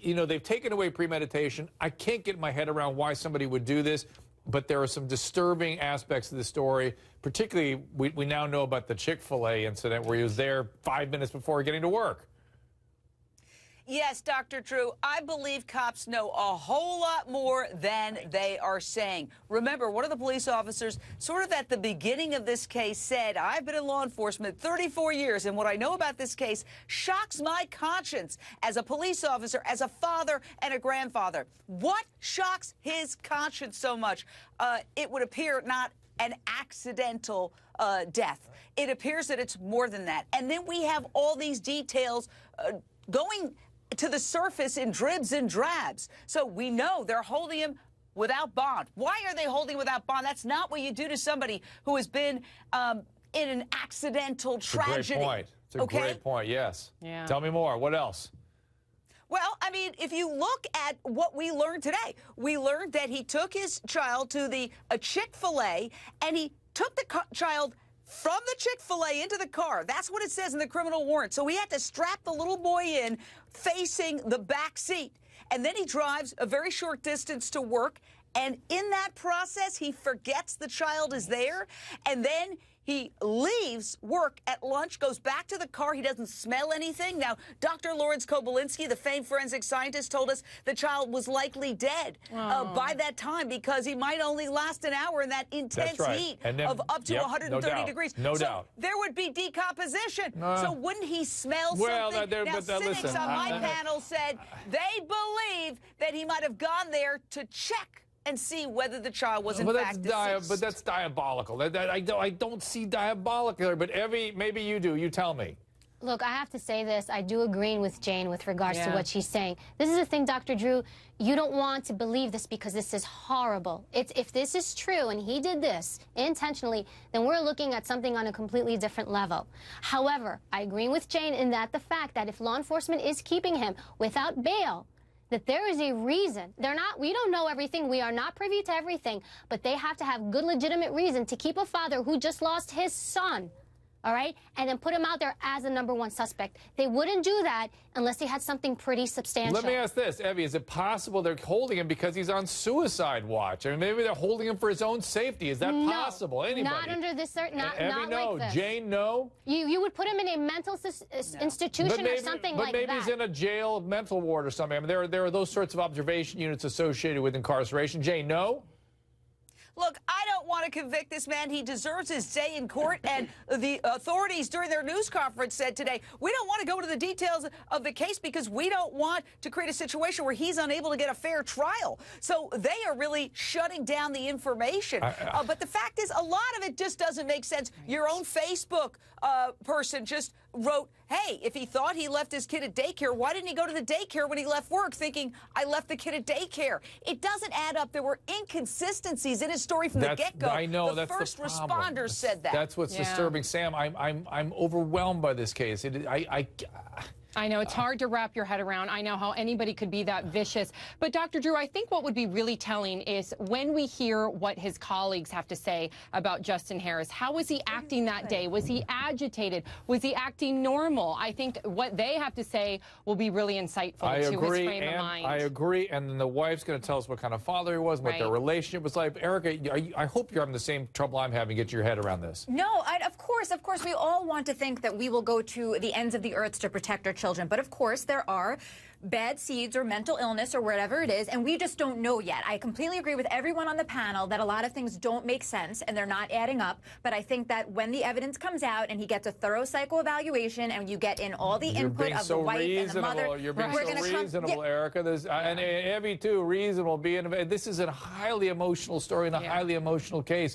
you know, they've taken away premeditation. I can't get my head around why somebody would do this, but there are some disturbing aspects of the story. Particularly, we now know about the Chick-fil-A incident where he was there 5 minutes before getting to work. Yes, Dr. Drew, I believe cops know a whole lot more than they are saying. Remember, one of the police officers sort of at the beginning of this case said, I've been in law enforcement 34 years, and what I know about this case shocks my conscience as a police officer, as a father and a grandfather. What shocks his conscience so much? It would appear not an accidental death. It appears that it's more than that. And then we have all these details going to the surface in dribs and drabs. So we know they're holding him without bond. Why are they holding without bond? That's not what you do to somebody who has been in an accidental tragedy. It's a great point. It's a great point, yes. Yeah. Tell me more. What else? Well, I mean, if you look at what we learned today, we learned that he took his child to a Chick-fil-A, and he took the child from the Chick-fil-A into the car. That's what it says in the criminal warrant. So he had to strap the little boy in facing the back seat. And then he drives a very short distance to work. And in that process, he forgets the child is there. And then he leaves work at lunch, goes back to the car. He doesn't smell anything. Now, Dr. Lawrence Kobylinski, the famed forensic scientist, told us the child was likely dead by that time because he might only last an hour in that intense heat of up to 130 degrees. No doubt. There would be decomposition. So wouldn't he smell well, something? Now, cynics listen, on my panel said they believe that he might have gone there to check and see whether the child was in fact deceased. But that's diabolical. I don't see diabolical there, but maybe you do. You tell me. Look, I have to say this. I do agree with Jane with regards to what she's saying. This is the thing, Dr. Drew. You don't want to believe this because this is horrible. If this is true and he did this intentionally, then we're looking at something on a completely different level. However, I agree with Jane in that the fact that if law enforcement is keeping him without bail, that there is a reason. We don't know everything. We are not privy to everything, but they have to have good, legitimate reason to keep a father who just lost his son, all right, and then put him out there as a #1 suspect. They wouldn't do that unless they had something pretty substantial. Let me ask this, Evie, is it possible they're holding him because he's on suicide watch? I mean, maybe they're holding him for his own safety. Is that possible? Anybody? Not under this, not no. like this. Jane, no? You would put him in a mental institution or something like that. But maybe he's in a jail mental ward or something. I mean, there are those sorts of observation units associated with incarceration. Jane, no? Look, I don't want to convict this man. He deserves his day in court. And the authorities during their news conference said today, we don't want to go into the details of the case because we don't want to create a situation where he's unable to get a fair trial. So they are really shutting down the information. But the fact is, a lot of it just doesn't make sense. Your own Facebook person just wrote, hey, if he thought he left his kid at daycare, why didn't he go to the daycare when he left work thinking, I left the kid at daycare? It doesn't add up. There were inconsistencies in his story from the get-go. I know, the first responders said that. That's what's disturbing. Sam, I'm overwhelmed by this case. I know it's hard to wrap your head around. I know how anybody could be that vicious. But Dr. Drew, I think what would be really telling is when we hear what his colleagues have to say about Justin Harris. How was he acting that day? Was he agitated? Was he acting normal? I think what they have to say will be really insightful to his frame of mind. I agree. And then the wife's going to tell us what kind of father he was, what their relationship was like. Erica, I hope you're having the same trouble I'm having getting your head around this. No, of course, we all want to think that we will go to the ends of the earth to protect our children. But of course, there are bad seeds or mental illness or whatever it is, and we just don't know yet. I completely agree with everyone on the panel that a lot of things don't make sense and they're not adding up. But I think that when the evidence comes out and he gets a thorough psychoevaluation and you get in all the input of the wife and the mother, you're being so reasonable, Erica. And Evie too, reasonable. This is a highly emotional story and a highly emotional case.